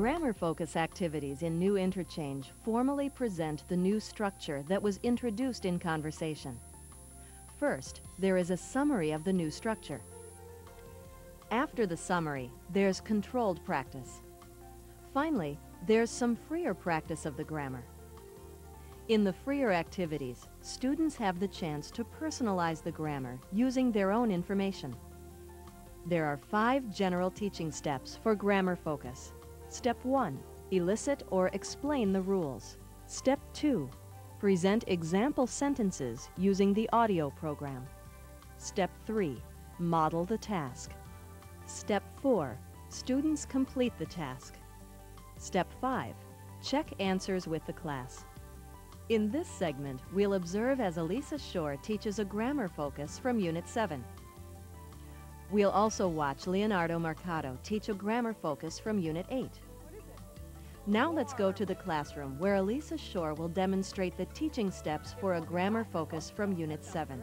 Grammar focus activities in New Interchange formally present the new structure that was introduced in conversation. First, there is a summary of the new structure. After the summary, there's controlled practice. Finally, there's some freer practice of the grammar. In the freer activities, students have the chance to personalize the grammar using their own information. There are 5 general teaching steps for grammar focus. Step 1, elicit or explain the rules. Step 2, present example sentences using the audio program. Step 3, model the task. Step 4, students complete the task. Step 5, check answers with the class. In this segment, we'll observe as Elisa Shore teaches a grammar focus from Unit 7. We'll also watch Leonardo Mercado teach a grammar focus from Unit 8. Now let's go to the classroom where Elisa Shore will demonstrate the teaching steps for a grammar focus from Unit 7.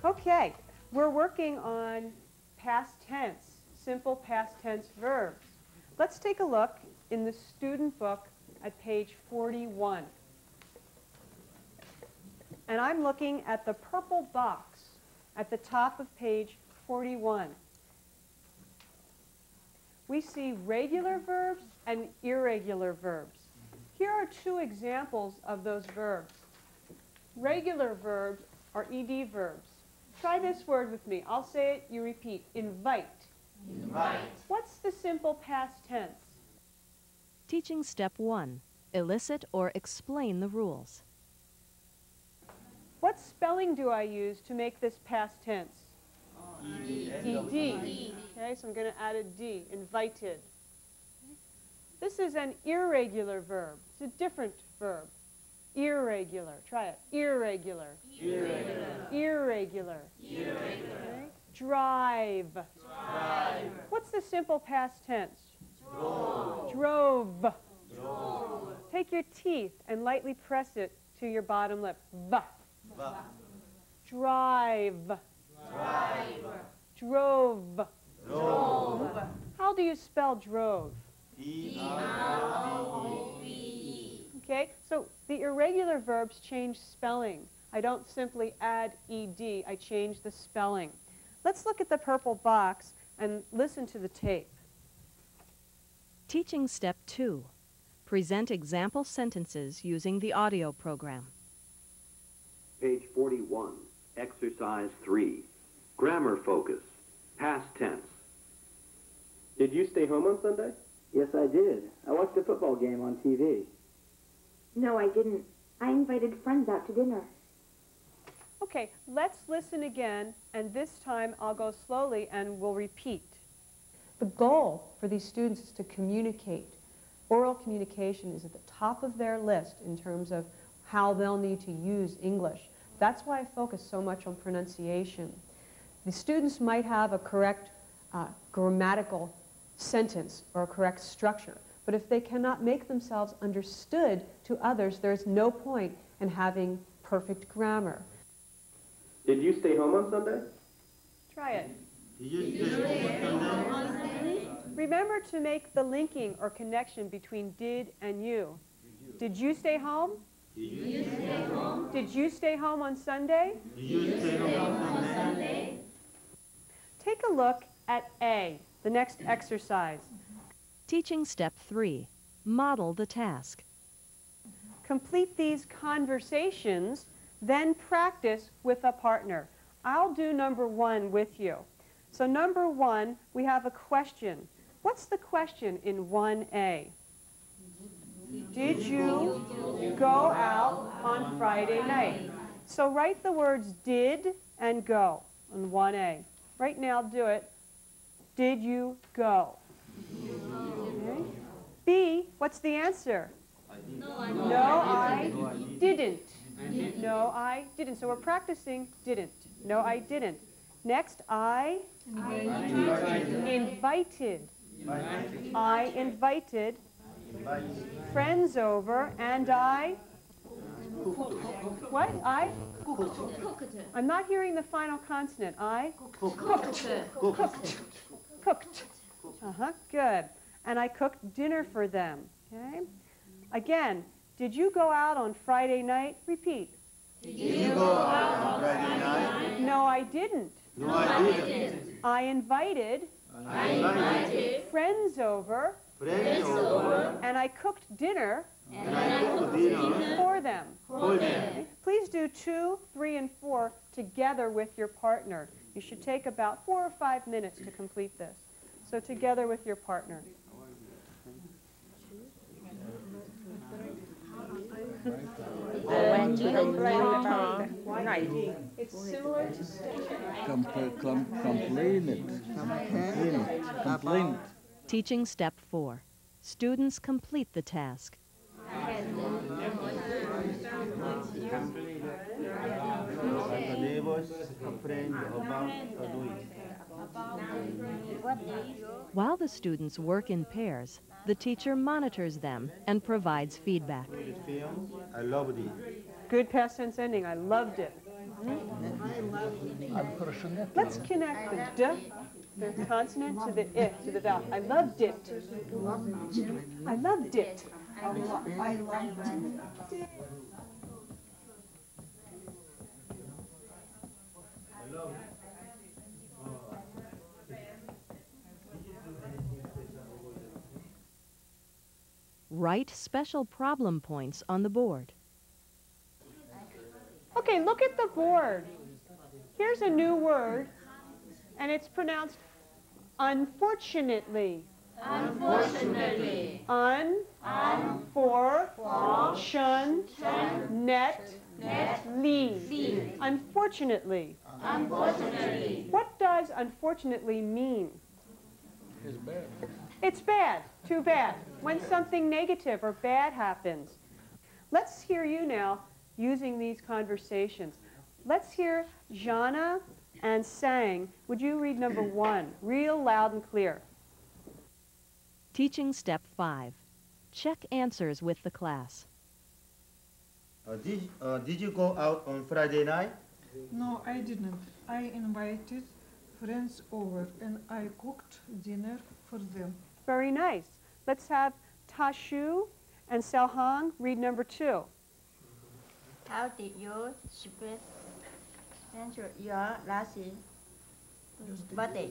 Okay, we're working on past tense, simple past tense verbs. Let's take a look in the student book at page 41. And I'm looking at the purple box at the top of page 41. We see regular verbs and irregular verbs. Here are 2 examples of those verbs. Regular verbs are ed verbs. Try this word with me. I'll say it, you repeat. Invite. Invite. What's the simple past tense? Teaching step 1, elicit or explain the rules. What spelling do I use to make this past tense? ED. Okay, so I'm going to add a D, invited. This is an irregular verb. It's a different verb. Irregular. Try it. Irregular. Irregular. Irregular. Irregular. Okay. Drive. Drive. What's the simple past tense? Drove. Drove. Drove. Take your teeth and lightly press it to your bottom lip. V. Drive. Drive. Drove. Drove. How do you spell drove? E-R-O-V-E. Okay, so the irregular verbs change spelling. I don't simply add ed, I change the spelling. Let's look at the purple box and listen to the tape. Teaching step 2, present example sentences using the audio program. Page 41, Exercise 3, Grammar Focus, Past Tense. Did you stay home on Sunday? Yes, I did. I watched a football game on TV. No, I didn't. I invited friends out to dinner. Okay, let's listen again, and this time I'll go slowly and we'll repeat. The goal for these students is to communicate. Oral communication is at the top of their list in terms of how they'll need to use English. That's why I focus so much on pronunciation. The students might have a correct grammatical sentence or a correct structure, but if they cannot make themselves understood to others, there's no point in having perfect grammar. Did you stay home on Sunday? Try it. Did you stay home on Sunday? Remember to make the linking or connection between did and you. Did you stay home? Did you stay home? Did you stay home on Sunday? Did you stay home on Sunday? Take a look at A, the next exercise. Teaching step 3, model the task. Complete these conversations, then practice with a partner. I'll do number 1 with you. So number 1, we have a question. What's the question in 1A? Did you go out on Friday night? So write the words did and go on 1A. Right now, do it. Did you go? Okay. B, what's the answer? No, I didn't. No, I didn't. So we're practicing didn't. No, I didn't. Next, I invited. I invited friends over, and I what? I'm not hearing the final consonant. I cooked. Good. and I cooked dinner for them. Okay? Again, did you go out on Friday night? Repeat. Did you go out on Friday night? No, I didn't. No, I didn't. I invited I invited friends over, friends over and I cooked dinner and I cooked dinner for them. for them. Please do 2, 3, and 4 together with your partner. You should take about 4 or 5 minutes to complete this. So together with your partner. Went to the new town. Right. It's similar to Complain. Teaching step 4. Students complete the task. The neighbors complained about the noise. While the students work in pairs, the teacher monitors them and provides feedback. The film, I loved it. good past tense ending. I loved it. Let's connect the d, the consonant, to the I, to the vowel. I loved it. I loved it. I loved it. Write special problem points on the board. Okay, look at the board. Here's a new word, and it's pronounced unfortunately. Unfortunately. Unfortunately. Unfortunately. Unfortunately. What does unfortunately mean? It's bad. It's bad. Too bad. When something negative or bad happens. Let's hear you now using these conversations. Let's hear Jana and Sang. Would you read number 1, real loud and clear? Teaching step 5. Check answers with the class. Did you go out on Friday night? No, I didn't. I invited friends over and I cooked dinner for them. Very nice. Let's have Tashu and Selhang read number 2. How did you spend your last birthday?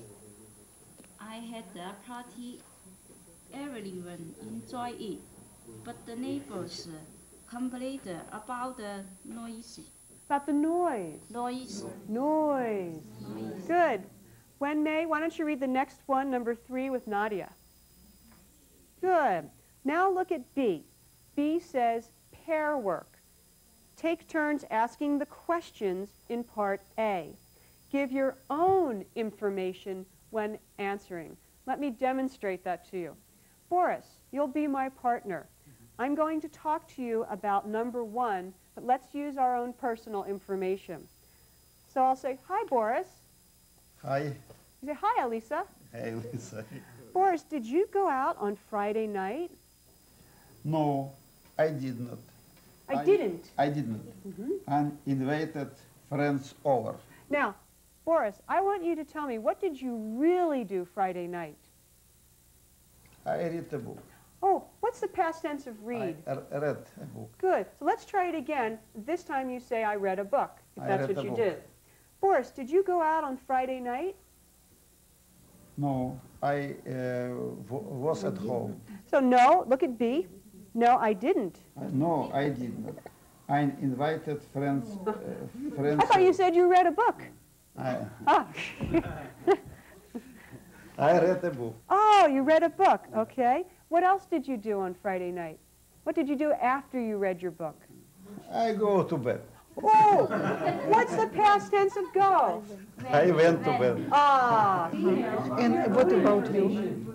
I had a party. Everyone enjoyed it, but the neighbors complained about the noise. About the noise. Noise. Noise. Good. Wenmei, why don't you read the next one, number 3, with Nadia? Good. Now look at B. B says pair work. Take turns asking the questions in part A. Give your own information when answering. Let me demonstrate that to you. Boris, you'll be my partner. I'm going to talk to you about number 1, but let's use our own personal information. So I'll say, hi, Boris. Hi. You say, hi, Elisa. Hey, Lisa. Boris, did you go out on Friday night? No, I did not. I didn't. I didn't. I invited friends over. Now, Boris, I want you to tell me, what did you really do Friday night? I read a book. Oh, what's the past tense of read? I read a book. Good. So let's try it again. This time you say, I read a book, if I that's read what a you book. did. Boris, did you go out on Friday night? No, I was at home. So no, look at B. No, I didn't. No, I did not. I invited friends. I thought you said you read a book. Ah. I read a book. Oh, you read a book. Okay. What else did you do on Friday night? What did you do after you read your book? I go to bed. Oh, what's the past tense of go? I went to bed. Ah. And what about you?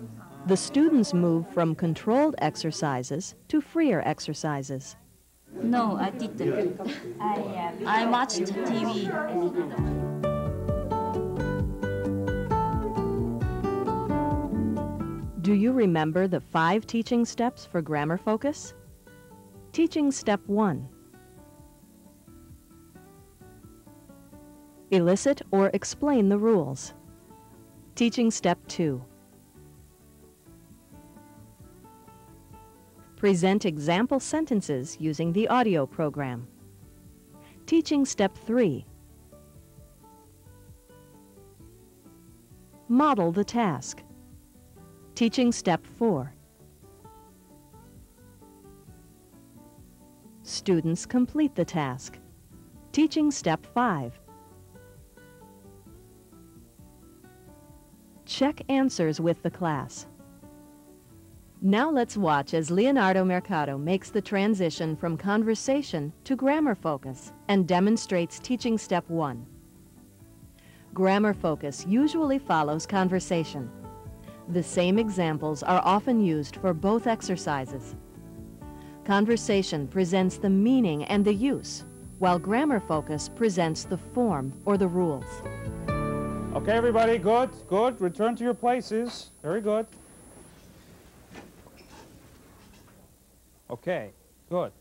The students move from controlled exercises to freer exercises. No, I didn't. I watched TV. Do you remember the 5 teaching steps for grammar focus? Teaching step 1. Elicit or explain the rules. Teaching step 2. Present example sentences using the audio program. Teaching Step 3. Model the task. Teaching Step 4. Students complete the task. Teaching Step 5. Check answers with the class. Now let's watch as Leonardo Mercado makes the transition from conversation to grammar focus and demonstrates Teaching Step 1. Grammar focus usually follows conversation. The same examples are often used for both exercises. Conversation presents the meaning and the use, while grammar focus presents the form or the rules. Okay, everybody, good, good. Return to your places. Very good. Okay, good.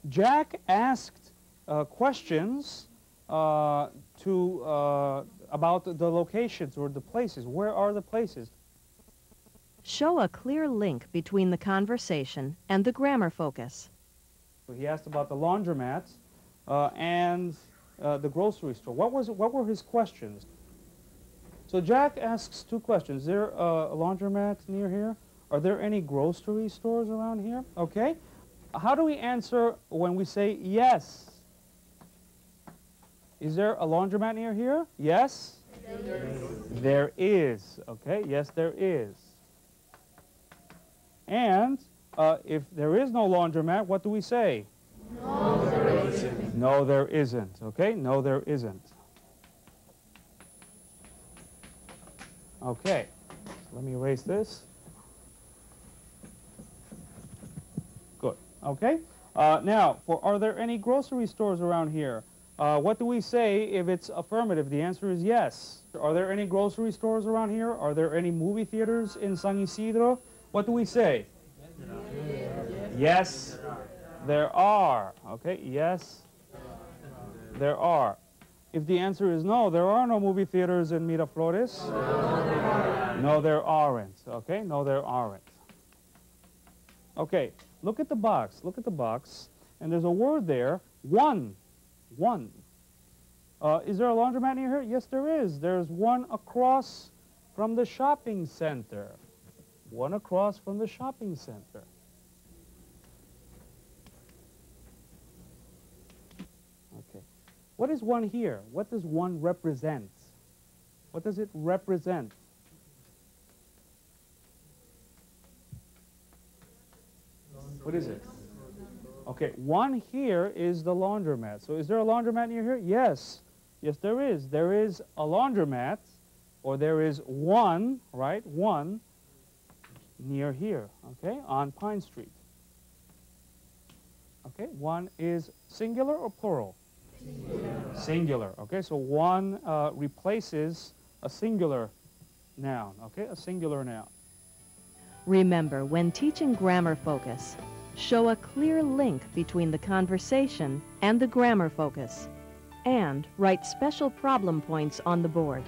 Jack asked questions about the locations or the places. Where are the places? Show a clear link between the conversation and the grammar focus. So he asked about the laundromat and the grocery store. What were his questions? So Jack asks two questions. Is there a laundromat near here? Are there any grocery stores around here? Okay. How do we answer when we say yes? Is there a laundromat near here? Yes? There is. Okay, yes, there is. And if there is no laundromat, what do we say? No, there isn't. No, there isn't. Okay, no, there isn't. Okay, so let me erase this. Good. Okay. Now, are there any grocery stores around here? What do we say if it's affirmative? The answer is yes. Are there any grocery stores around here? Are there any movie theaters in San Isidro? What do we say? Yes, there are. Okay, yes, there are. If the answer is no, there are no movie theaters in Miraflores. No, there aren't. Okay, no, there aren't. Okay, look at the box. Look at the box. And there's a word there, one. One. Is there a laundromat near here? Yes, there is. There's one across from the shopping center. One across from the shopping center. Okay. What is one here? What does one represent? What does it represent? What is it? Okay, one here is the laundromat. So is there a laundromat near here? Yes. Yes, there is. There is a laundromat, or there is one, right? One near here, okay, on Pine Street. Okay, one is singular or plural? Singular. Singular, okay, so one replaces a singular noun, okay, a singular noun. Remember, when teaching grammar focus, show a clear link between the conversation and the grammar focus, and write special problem points on the board.